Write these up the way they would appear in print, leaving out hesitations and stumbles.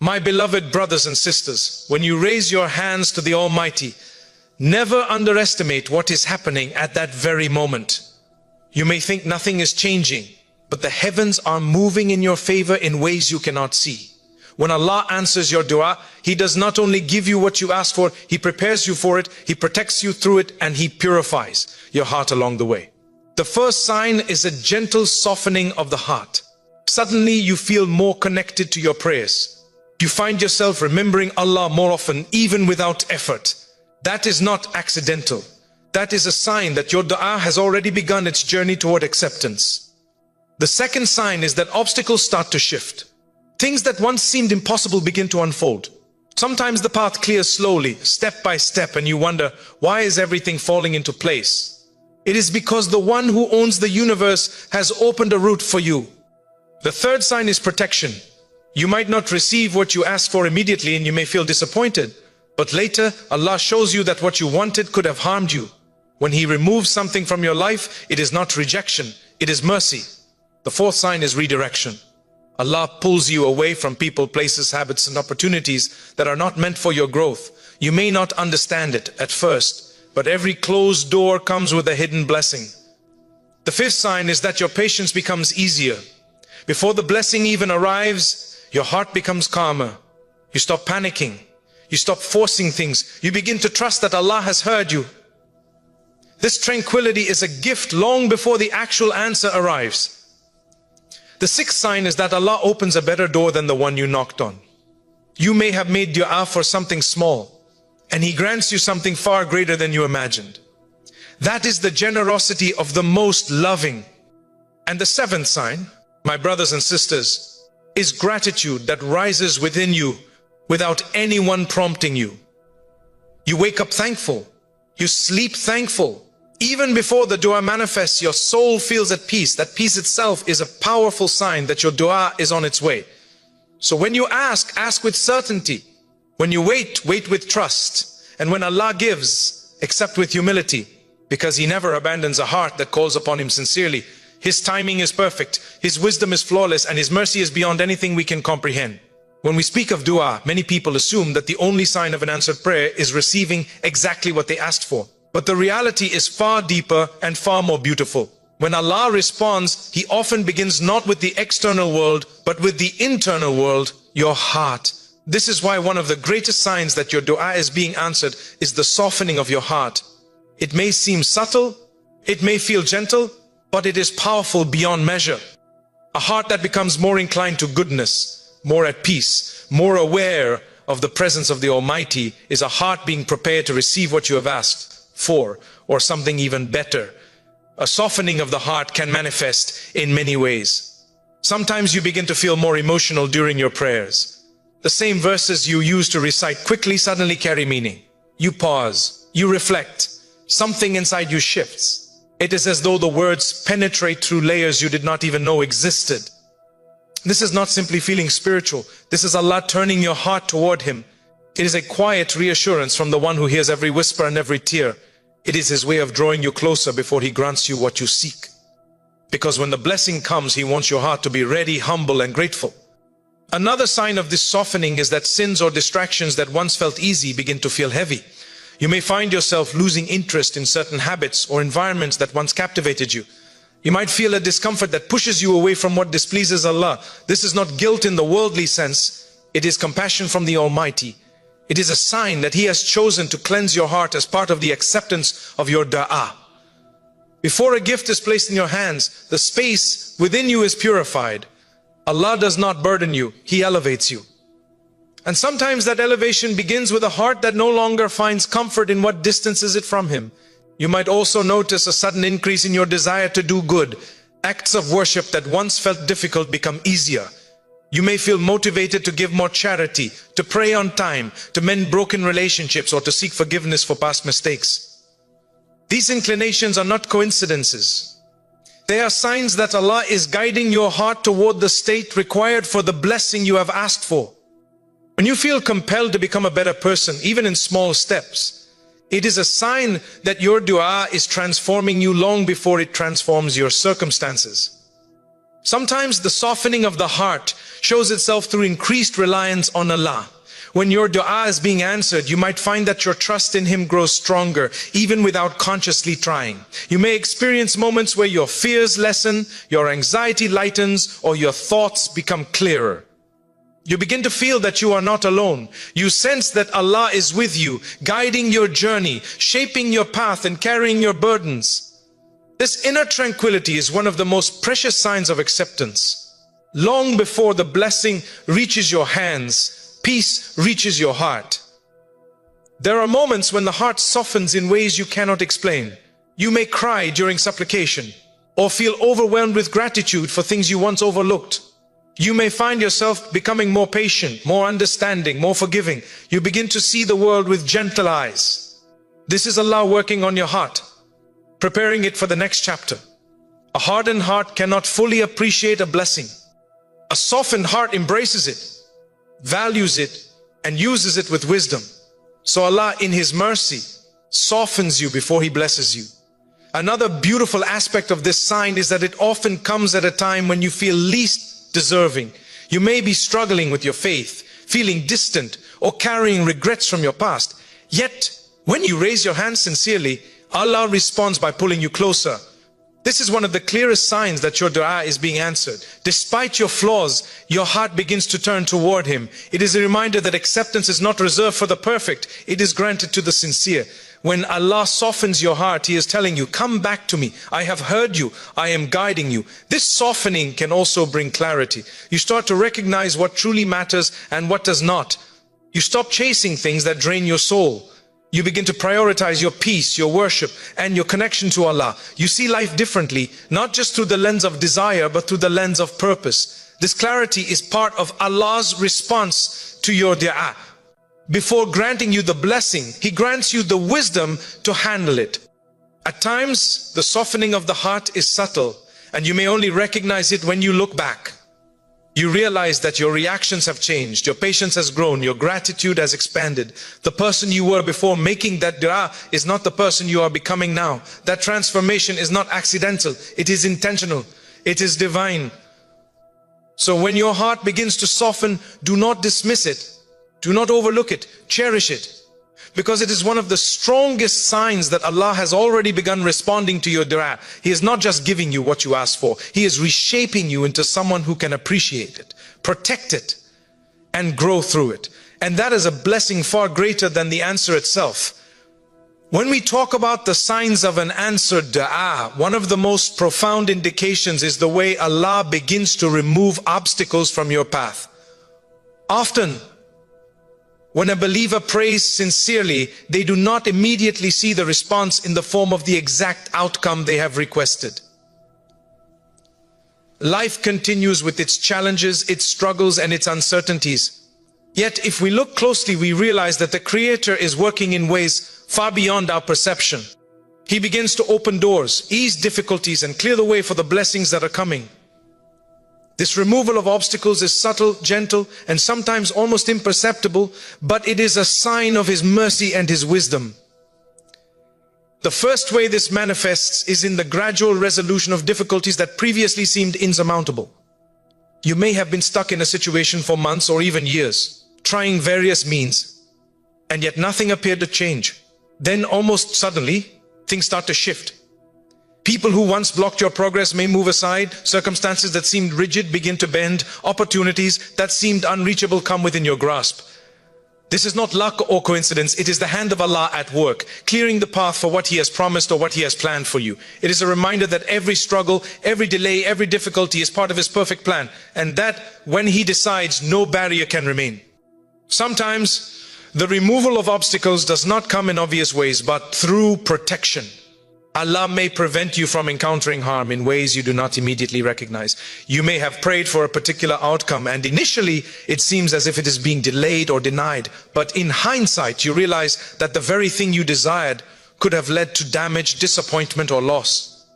My beloved brothers and sisters, when you raise your hands to the Almighty, never underestimate what is happening at that very moment. You may think nothing is changing, but the heavens are moving in your favor in ways you cannot see. When Allah answers your dua, He does not only give you what you ask for, He prepares you for it, He protects you through it, and He purifies your heart along the way. The first sign is a gentle softening of the heart. Suddenly you feel more connected to your prayers. You find yourself remembering Allah more often, even without effort. That is not accidental. That is a sign that your dua has already begun its journey toward acceptance. The second sign is that obstacles start to shift. Things that once seemed impossible begin to unfold. Sometimes the path clears slowly, step by step, and you wonder, why is everything falling into place? It is because the one who owns the universe has opened a route for you. The third sign is protection. You might not receive what you asked for immediately and you may feel disappointed. But later, Allah shows you that what you wanted could have harmed you. When He removes something from your life, it is not rejection, it is mercy. The fourth sign is redirection. Allah pulls you away from people, places, habits, and opportunities that are not meant for your growth. You may not understand it at first, but every closed door comes with a hidden blessing. The fifth sign is that your patience becomes easier. Before the blessing even arrives, your heart becomes calmer. You stop panicking. You stop forcing things. You begin to trust that Allah has heard you. This tranquility is a gift long before the actual answer arrives. The sixth sign is that Allah opens a better door than the one you knocked on. You may have made dua for something small, and He grants you something far greater than you imagined. That is the generosity of the most loving. And the seventh sign, my brothers and sisters, is gratitude that rises within you without anyone prompting you. You wake up thankful. You sleep thankful. Even before the dua manifests, your soul feels at peace. That peace itself is a powerful sign that your dua is on its way. So when you ask, ask with certainty. When you wait, wait with trust. And when Allah gives, accept with humility, because He never abandons a heart that calls upon Him sincerely. His timing is perfect, His wisdom is flawless, and His mercy is beyond anything we can comprehend. When we speak of dua, many people assume that the only sign of an answered prayer is receiving exactly what they asked for. But the reality is far deeper and far more beautiful. When Allah responds, He often begins not with the external world, but with the internal world, your heart. This is why one of the greatest signs that your dua is being answered is the softening of your heart. It may seem subtle, it may feel gentle, but it is powerful beyond measure. A heart that becomes more inclined to goodness, more at peace, more aware of the presence of the Almighty is a heart being prepared to receive what you have asked for, or something even better. A softening of the heart can manifest in many ways. Sometimes you begin to feel more emotional during your prayers. The same verses you used to recite quickly suddenly carry meaning. You pause, you reflect, something inside you shifts. It is as though the words penetrate through layers you did not even know existed. This is not simply feeling spiritual. This is Allah turning your heart toward Him. It is a quiet reassurance from the one who hears every whisper and every tear. It is His way of drawing you closer before He grants you what you seek. Because when the blessing comes, He wants your heart to be ready, humble, and grateful. Another sign of this softening is that sins or distractions that once felt easy begin to feel heavy. You may find yourself losing interest in certain habits or environments that once captivated you. You might feel a discomfort that pushes you away from what displeases Allah. This is not guilt in the worldly sense. It is compassion from the Almighty. It is a sign that He has chosen to cleanse your heart as part of the acceptance of your dua. Before a gift is placed in your hands, the space within you is purified. Allah does not burden you, He elevates you. And sometimes that elevation begins with a heart that no longer finds comfort in what distances it from Him. You might also notice a sudden increase in your desire to do good. Acts of worship that once felt difficult become easier. You may feel motivated to give more charity, to pray on time, to mend broken relationships, or to seek forgiveness for past mistakes. These inclinations are not coincidences. They are signs that Allah is guiding your heart toward the state required for the blessing you have asked for. When you feel compelled to become a better person, even in small steps, it is a sign that your dua is transforming you long before it transforms your circumstances. Sometimes the softening of the heart shows itself through increased reliance on Allah. When your dua is being answered, you might find that your trust in Him grows stronger, even without consciously trying. You may experience moments where your fears lessen, your anxiety lightens, or your thoughts become clearer. You begin to feel that you are not alone. You sense that Allah is with you, guiding your journey, shaping your path, and carrying your burdens. This inner tranquility is one of the most precious signs of acceptance. Long before the blessing reaches your hands, peace reaches your heart. There are moments when the heart softens in ways you cannot explain. You may cry during supplication, or feel overwhelmed with gratitude for things you once overlooked. You may find yourself becoming more patient, more understanding, more forgiving. You begin to see the world with gentle eyes. This is Allah working on your heart, preparing it for the next chapter. A hardened heart cannot fully appreciate a blessing. A softened heart embraces it, values it, and uses it with wisdom. So Allah, in His mercy, softens you before He blesses you. Another beautiful aspect of this sign is that it often comes at a time when you feel least deserving. You may be struggling with your faith, feeling distant, or carrying regrets from your past. Yet, when you raise your hands sincerely, Allah responds by pulling you closer. This is one of the clearest signs that your dua is being answered. Despite your flaws, your heart begins to turn toward Him. It is a reminder that acceptance is not reserved for the perfect. It is granted to the sincere. When Allah softens your heart, He is telling you, come back to me. I have heard you. I am guiding you. This softening can also bring clarity. You start to recognize what truly matters and what does not. You stop chasing things that drain your soul. You begin to prioritize your peace, your worship, and your connection to Allah. You see life differently, not just through the lens of desire, but through the lens of purpose. This clarity is part of Allah's response to your dua. Before granting you the blessing, He grants you the wisdom to handle it. At times, the softening of the heart is subtle, and you may only recognize it when you look back. You realize that your reactions have changed, your patience has grown, your gratitude has expanded. The person you were before making that dua is not the person you are becoming now. That transformation is not accidental, it is intentional, it is divine. So when your heart begins to soften, do not dismiss it, do not overlook it, cherish it. Because it is one of the strongest signs that Allah has already begun responding to your dua. He is not just giving you what you asked for. He is reshaping you into someone who can appreciate it, protect it, and grow through it. And that is a blessing far greater than the answer itself. When we talk about the signs of an answered dua, one of the most profound indications is the way Allah begins to remove obstacles from your path. Often, when a believer prays sincerely, they do not immediately see the response in the form of the exact outcome they have requested. Life continues with its challenges, its struggles, and its uncertainties. Yet, if we look closely, we realize that the Creator is working in ways far beyond our perception. He begins to open doors, ease difficulties, and clear the way for the blessings that are coming. This removal of obstacles is subtle, gentle, and sometimes almost imperceptible, but it is a sign of His mercy and His wisdom. The first way this manifests is in the gradual resolution of difficulties that previously seemed insurmountable. You may have been stuck in a situation for months or even years, trying various means, and yet nothing appeared to change. Then almost suddenly, things start to shift. People who once blocked your progress may move aside, circumstances that seemed rigid begin to bend, opportunities that seemed unreachable come within your grasp. This is not luck or coincidence, it is the hand of Allah at work, clearing the path for what He has promised or what He has planned for you. It is a reminder that every struggle, every delay, every difficulty is part of His perfect plan, and that when He decides, no barrier can remain. Sometimes, the removal of obstacles does not come in obvious ways, but through protection. Allah may prevent you from encountering harm in ways you do not immediately recognize. You may have prayed for a particular outcome, and initially it seems as if it is being delayed or denied. But in hindsight, you realize that the very thing you desired could have led to damage, disappointment, or loss.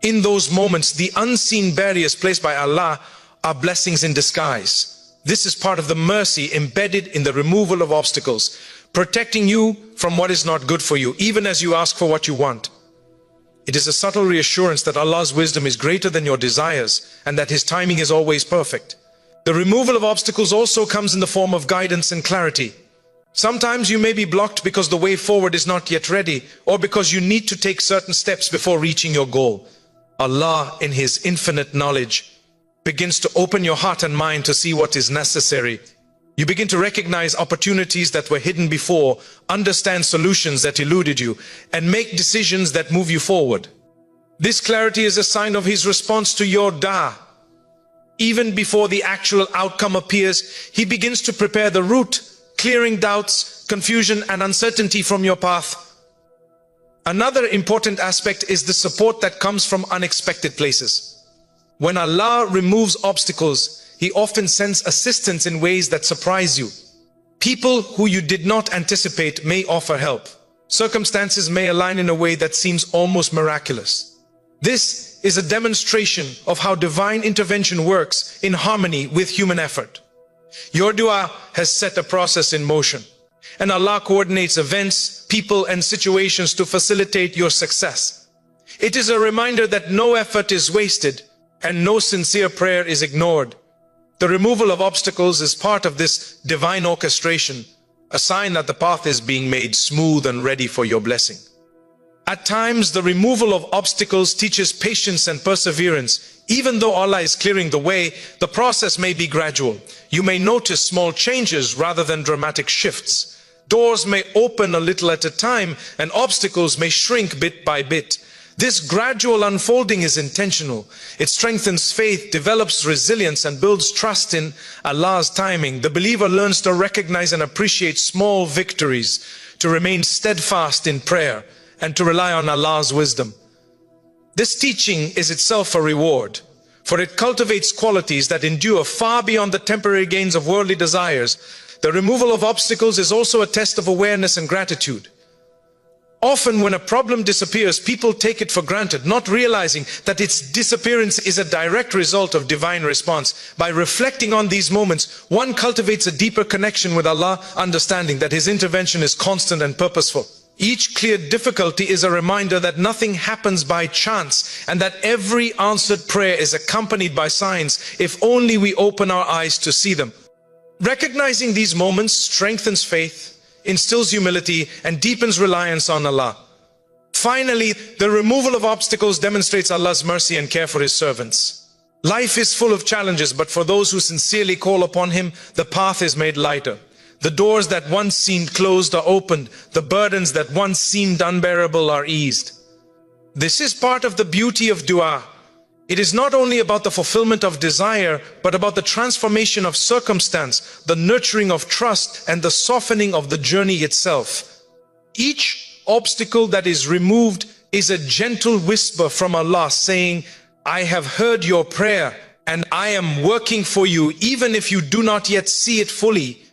In those moments, the unseen barriers placed by Allah are blessings in disguise. This is part of the mercy embedded in the removal of obstacles, protecting you from what is not good for you, even as you ask for what you want. It is a subtle reassurance that Allah's wisdom is greater than your desires and that His timing is always perfect. The removal of obstacles also comes in the form of guidance and clarity. Sometimes you may be blocked because the way forward is not yet ready, or because you need to take certain steps before reaching your goal. Allah, in His infinite knowledge, begins to open your heart and mind to see what is necessary. You begin to recognize opportunities that were hidden before, understand solutions that eluded you, and make decisions that move you forward. This clarity is a sign of His response to your dua. Even before the actual outcome appears, He begins to prepare the route, clearing doubts, confusion, and uncertainty from your path. Another important aspect is the support that comes from unexpected places. When Allah removes obstacles, He often sends assistance in ways that surprise you. People who you did not anticipate may offer help. Circumstances may align in a way that seems almost miraculous. This is a demonstration of how divine intervention works in harmony with human effort. Your dua has set a process in motion, and Allah coordinates events, people, and situations to facilitate your success. It is a reminder that no effort is wasted and no sincere prayer is ignored. The removal of obstacles is part of this divine orchestration, a sign that the path is being made smooth and ready for your blessing. At times, the removal of obstacles teaches patience and perseverance. Even though Allah is clearing the way, the process may be gradual. You may notice small changes rather than dramatic shifts. Doors may open a little at a time, and obstacles may shrink bit by bit. This gradual unfolding is intentional. It strengthens faith, develops resilience, and builds trust in Allah's timing. The believer learns to recognize and appreciate small victories, to remain steadfast in prayer, and to rely on Allah's wisdom. This teaching is itself a reward, for it cultivates qualities that endure far beyond the temporary gains of worldly desires. The removal of obstacles is also a test of awareness and gratitude. Often when a problem disappears, people take it for granted, not realizing that its disappearance is a direct result of divine response. By reflecting on these moments, one cultivates a deeper connection with Allah, understanding that His intervention is constant and purposeful. Each cleared difficulty is a reminder that nothing happens by chance, and that every answered prayer is accompanied by signs, if only we open our eyes to see them. Recognizing these moments strengthens faith, instills humility, and deepens reliance on Allah. Finally, the removal of obstacles demonstrates Allah's mercy and care for His servants. Life is full of challenges, but for those who sincerely call upon Him, the path is made lighter. The doors that once seemed closed are opened. The burdens that once seemed unbearable are eased. This is part of the beauty of dua. It is not only about the fulfillment of desire, but about the transformation of circumstance, the nurturing of trust, and the softening of the journey itself. Each obstacle that is removed is a gentle whisper from Allah saying, "I have heard your prayer, and I am working for you, even if you do not yet see it fully."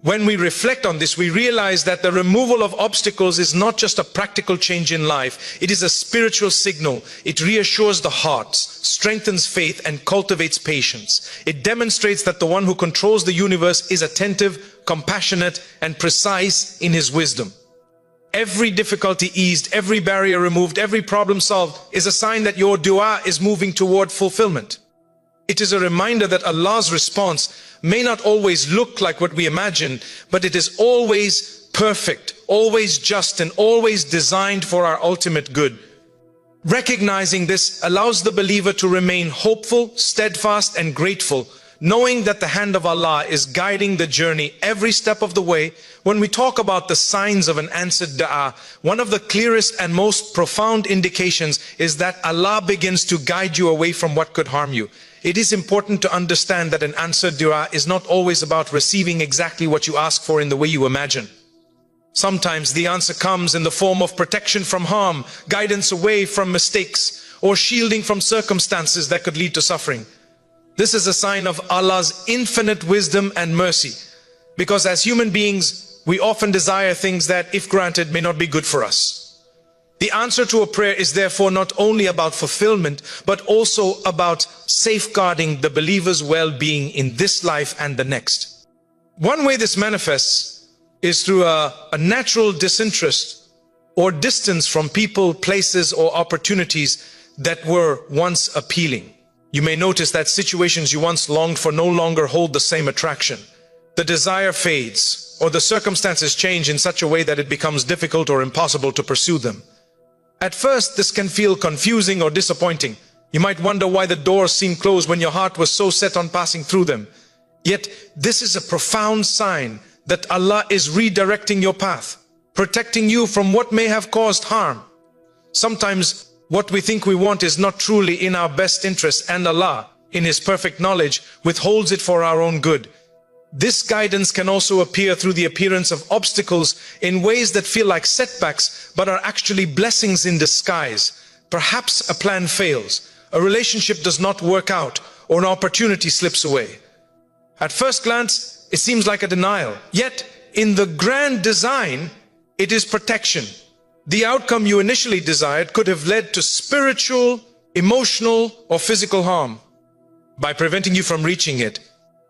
When we reflect on this, we realize that the removal of obstacles is not just a practical change in life. It is a spiritual signal. It reassures the heart, strengthens faith, and cultivates patience. It demonstrates that the one who controls the universe is attentive, compassionate, and precise in His wisdom. Every difficulty eased, every barrier removed, every problem solved is a sign that your dua is moving toward fulfillment. It is a reminder that Allah's response may not always look like what we imagine, but it is always perfect, always just, and always designed for our ultimate good. Recognizing this allows the believer to remain hopeful, steadfast, and grateful, knowing that the hand of Allah is guiding the journey every step of the way. When we talk about the signs of an answered dua, one of the clearest and most profound indications is that Allah begins to guide you away from what could harm you. It is important to understand that an answered dua is not always about receiving exactly what you ask for in the way you imagine. Sometimes the answer comes in the form of protection from harm, guidance away from mistakes, or shielding from circumstances that could lead to suffering. This is a sign of Allah's infinite wisdom and mercy, because as human beings, we often desire things that, if granted, may not be good for us. The answer to a prayer is therefore not only about fulfillment, but also about safeguarding the believer's well-being in this life and the next. One way this manifests is through a natural disinterest or distance from people, places, or opportunities that were once appealing. You may notice that situations you once longed for no longer hold the same attraction. The desire fades, or the circumstances change in such a way that it becomes difficult or impossible to pursue them. At first, this can feel confusing or disappointing. You might wonder why the doors seem closed when your heart was so set on passing through them. Yet, this is a profound sign that Allah is redirecting your path, protecting you from what may have caused harm. Sometimes, what we think we want is not truly in our best interest, and Allah, in His perfect knowledge, withholds it for our own good. This guidance can also appear through the appearance of obstacles in ways that feel like setbacks, but are actually blessings in disguise. Perhaps a plan fails, a relationship does not work out, or an opportunity slips away. At first glance, it seems like a denial. Yet, in the grand design, it is protection. The outcome you initially desired could have led to spiritual, emotional, or physical harm. By preventing you from reaching it,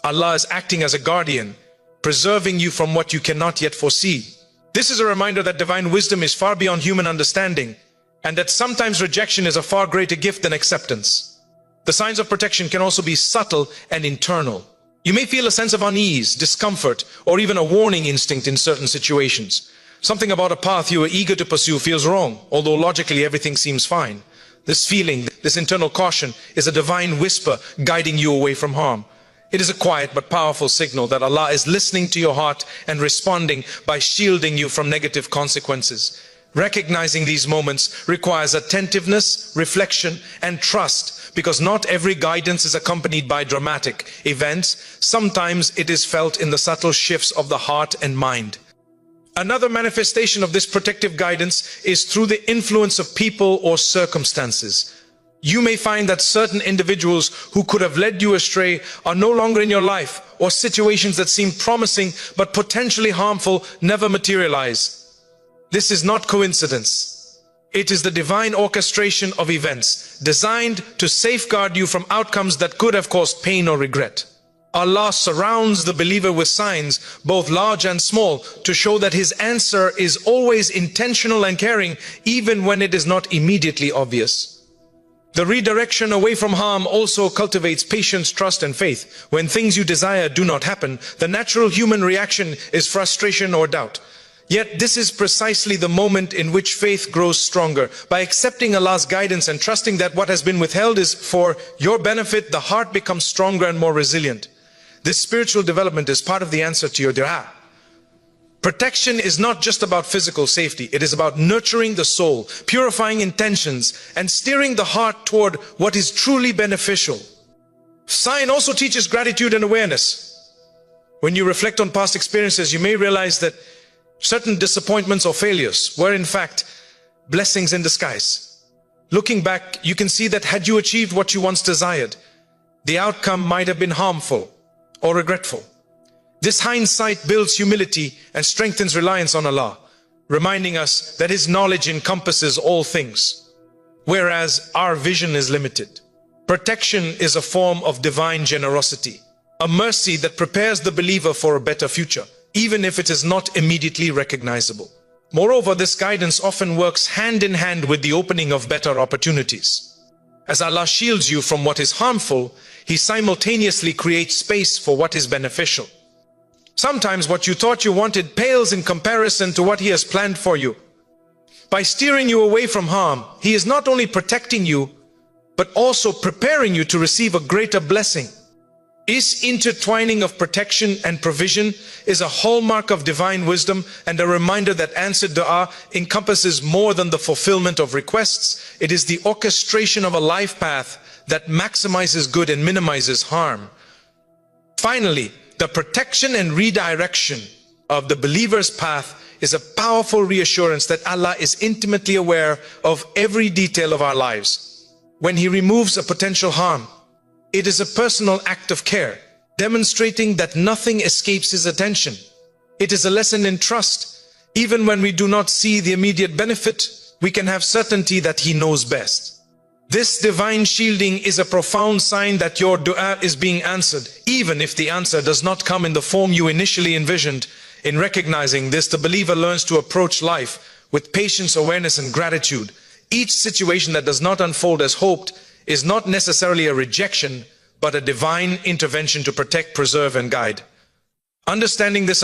Allah is acting as a guardian, preserving you from what you cannot yet foresee. This is a reminder that divine wisdom is far beyond human understanding, and that sometimes rejection is a far greater gift than acceptance. The signs of protection can also be subtle and internal. You may feel a sense of unease, discomfort, or even a warning instinct in certain situations. Something about a path you are eager to pursue feels wrong, although logically everything seems fine. This feeling, this internal caution, is a divine whisper guiding you away from harm. It is a quiet but powerful signal that Allah is listening to your heart and responding by shielding you from negative consequences. Recognizing these moments requires attentiveness, reflection, and trust, because not every guidance is accompanied by dramatic events. Sometimes it is felt in the subtle shifts of the heart and mind. Another manifestation of this protective guidance is through the influence of people or circumstances. You may find that certain individuals who could have led you astray are no longer in your life, or situations that seem promising but potentially harmful never materialize. This is not coincidence. It is the divine orchestration of events, designed to safeguard you from outcomes that could have caused pain or regret. Allah surrounds the believer with signs, both large and small, to show that His answer is always intentional and caring, even when it is not immediately obvious. The redirection away from harm also cultivates patience, trust, and faith. When things you desire do not happen, the natural human reaction is frustration or doubt. Yet this is precisely the moment in which faith grows stronger. By accepting Allah's guidance and trusting that what has been withheld is for your benefit, the heart becomes stronger and more resilient. This spiritual development is part of the answer to your dua. Protection is not just about physical safety. It is about nurturing the soul, purifying intentions, and steering the heart toward what is truly beneficial. Sign also teaches gratitude and awareness. When you reflect on past experiences, you may realize that certain disappointments or failures were in fact blessings in disguise. Looking back, you can see that had you achieved what you once desired, the outcome might have been harmful or regretful. This hindsight builds humility and strengthens reliance on Allah, reminding us that His knowledge encompasses all things, whereas our vision is limited. Protection is a form of divine generosity, a mercy that prepares the believer for a better future, even if it is not immediately recognizable. Moreover, this guidance often works hand in hand with the opening of better opportunities. As Allah shields you from what is harmful, He simultaneously creates space for what is beneficial. Sometimes what you thought you wanted pales in comparison to what He has planned for you. By steering you away from harm, He is not only protecting you, but also preparing you to receive a greater blessing. This intertwining of protection and provision is a hallmark of divine wisdom and a reminder that answered dua encompasses more than the fulfillment of requests. It is the orchestration of a life path that maximizes good and minimizes harm. Finally, the protection and redirection of the believer's path is a powerful reassurance that Allah is intimately aware of every detail of our lives. When He removes a potential harm, it is a personal act of care, demonstrating that nothing escapes His attention. It is a lesson in trust. Even when we do not see the immediate benefit, we can have certainty that He knows best. This divine shielding is a profound sign that your dua is being answered, even if the answer does not come in the form you initially envisioned. In recognizing this, the believer learns to approach life with patience, awareness, and gratitude. Each situation that does not unfold as hoped is not necessarily a rejection, but a divine intervention to protect, preserve, and guide. Understanding this